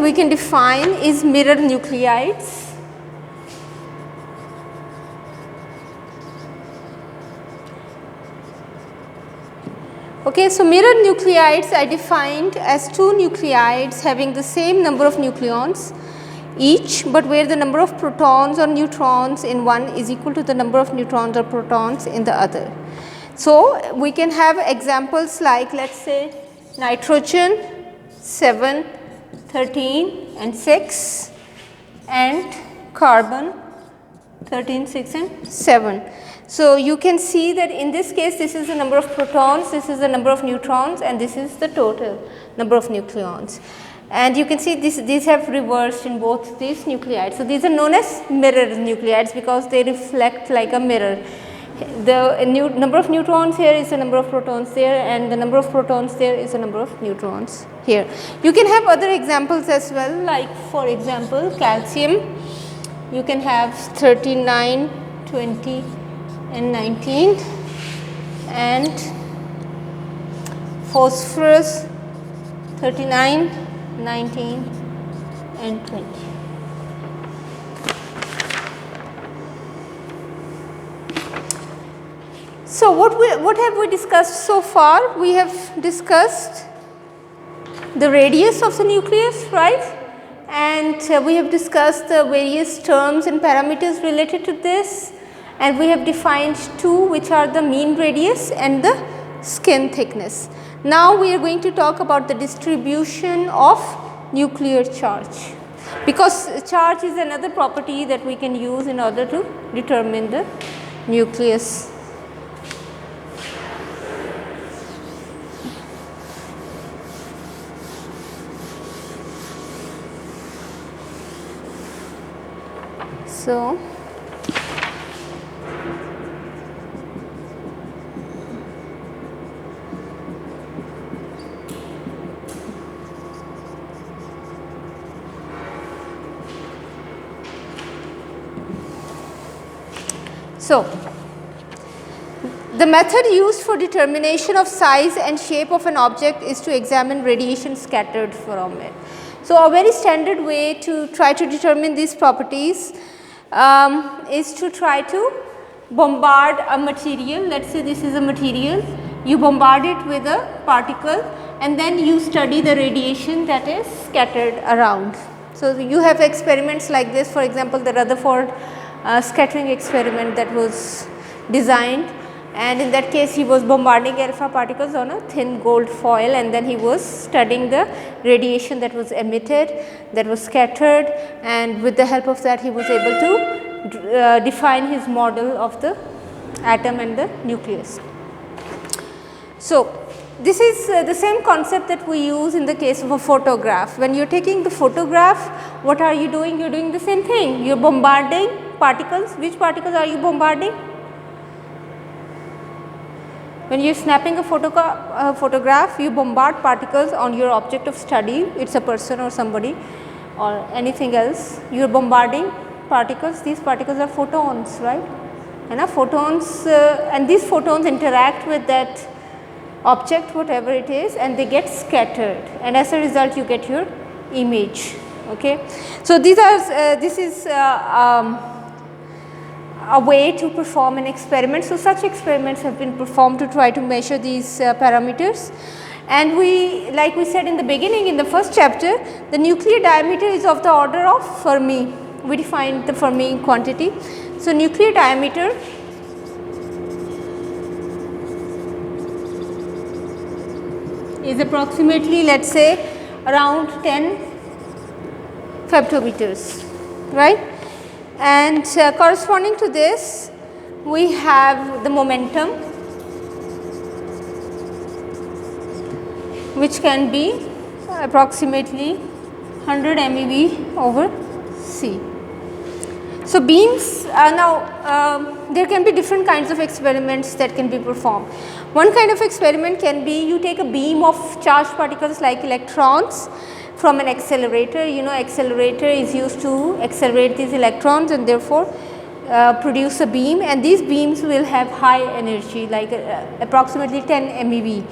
we can define is mirror nuclides. Okay, so mirror nuclides I defined as two nuclides having the same number of nucleons each, but where the number of protons or neutrons in one is equal to the number of neutrons or protons in the other. So, we can have examples like, let us say, nitrogen 7, 13 and 6 and carbon 13, 6 and 7. So, you can see that in this case this is the number of protons, this is the number of neutrons and this is the total number of nucleons. And you can see these have reversed in both these nuclides. So, these are known as mirror nuclides because they reflect like a mirror. The number of neutrons here is the number of protons there, and the number of protons there is the number of neutrons here. You can have other examples as well, like for example calcium, you can have 39, 20 and 19, and phosphorus 39, 19 and 20. So, what have we discussed so far? We have discussed the radius of the nucleus, right, and we have discussed the various terms and parameters related to this, and we have defined two, which are the mean radius and the skin thickness. Now, we are going to talk about the distribution of nuclear charge, because charge is another property that we can use in order to determine the nucleus. So, the method used for determination of size and shape of an object is to examine radiation scattered from it. So, a very standard way to try to determine these properties is to try to bombard a material. Let us say this is a material, you bombard it with a particle and then you study the radiation that is scattered around. So, you have experiments like this, for example, the Rutherford scattering experiment that was designed, and in that case he was bombarding alpha particles on a thin gold foil, and then he was studying the radiation that was emitted, that was scattered, and with the help of that he was able to define his model of the atom and the nucleus. So, this is the same concept that we use in the case of a photograph. When you are taking the photograph, what are you doing? You are doing the same thing, you are bombarding particles. Which particles are you bombarding? When you are snapping a photograph, you bombard particles on your object of study, it is a person or somebody or anything else, you are bombarding particles. These particles are photons, right, and photons and these photons interact with that object, whatever it is, and they get scattered, and as a result you get your image. Okay. So, this is a way to perform an experiment. So, such experiments have been performed to try to measure these parameters, and like we said in the beginning, in the first chapter, the nuclear diameter is of the order of Fermi. We defined the Fermi quantity. So, nuclear diameter is approximately, let us say, around 10 femtometers, right, and corresponding to this we have the momentum, which can be approximately 100 MeV over C. So, beams there can be different kinds of experiments that can be performed. One kind of experiment can be, you take a beam of charged particles like electrons from an accelerator. Accelerator is used to accelerate these electrons and therefore produce a beam, and these beams will have high energy like approximately 10 MeV,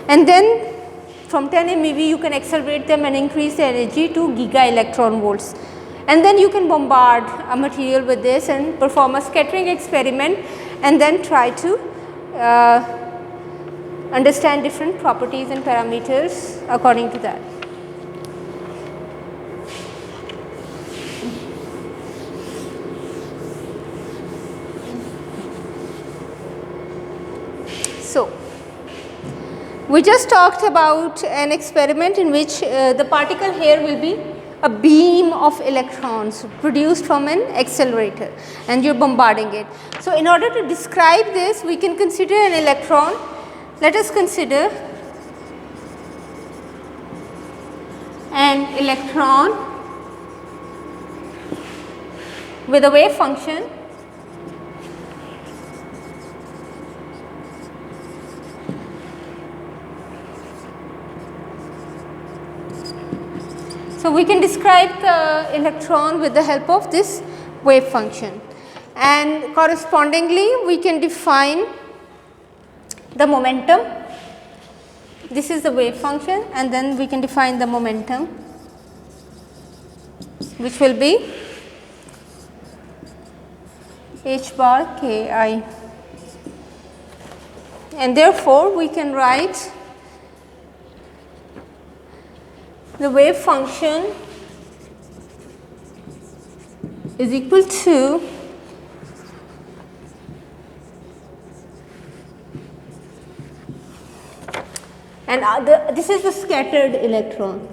and then from 10 MeV you can accelerate them and increase the energy to giga electron volts. And then you can bombard a material with this and perform a scattering experiment and then try to understand different properties and parameters according to that. So, we just talked about an experiment in which the particle here will be a beam of electrons produced from an accelerator and you are bombarding it. So, in order to describe this, we can consider an electron. Let us consider an electron with a wave function So, we can describe the electron with the help of this wave function, and correspondingly we can define the momentum. This is the wave function, and then we can define the momentum, which will be h bar k I, and therefore we can write the wave function is equal to and this is the scattered electron.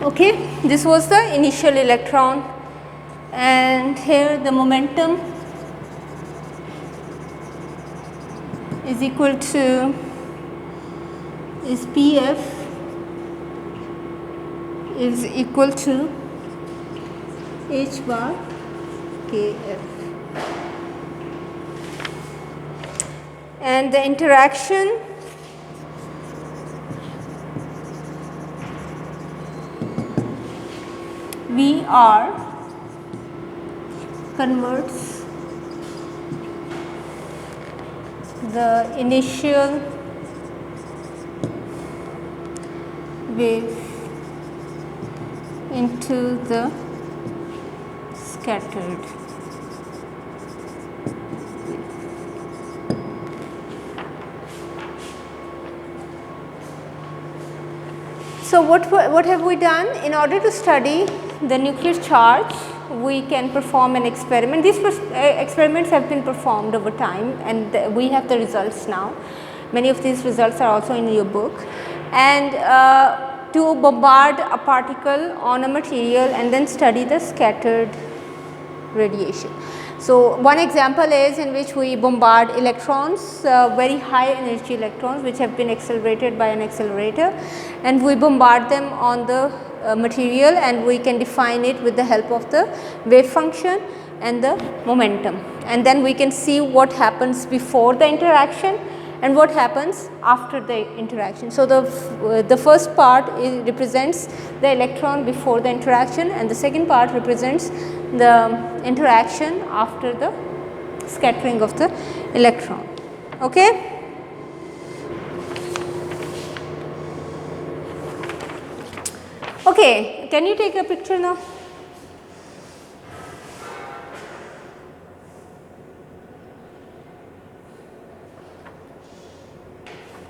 Okay, this was the initial electron, and here the momentum is equal to is Pf is equal to h bar kf, and the interaction Vr converts the initial wave into the scattered. So, what have we done? In order to study the nuclear charge, we can perform an experiment. These experiments have been performed over time, and we have the results now. Many of these results are also in your book. And to bombard a particle on a material and then study the scattered radiation. So, one example is in which we bombard electrons, very high energy electrons which have been accelerated by an accelerator, and we bombard them on the material, and we can define it with the help of the wave function and the momentum, and then we can see what happens before the interaction and what happens after the interaction. So, the first part represents the electron before the interaction, and the second part represents the interaction after the scattering of the electron. Okay? Okay, can you take a picture now?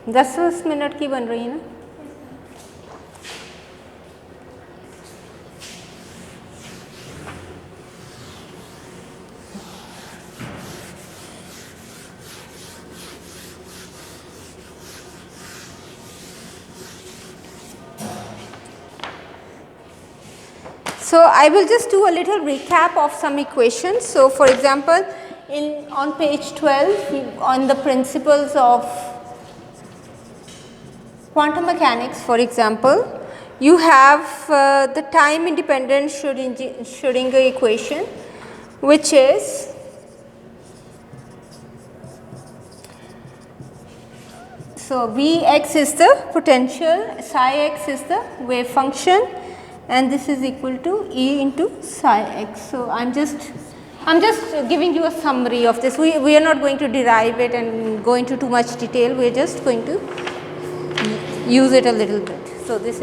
दस minute की बन रही है ना? So, I will just do a little recap of some equations. So, for example, on page 12 on the principles of quantum mechanics, for example, you have the time independent Schrodinger equation, which is so Vx is the potential, psi x is the wave function, and this is equal to E into psi x. So, I am just I am just giving you a summary of this. We are not going to derive it and go into too much detail. We are just going to use it a little bit. So, this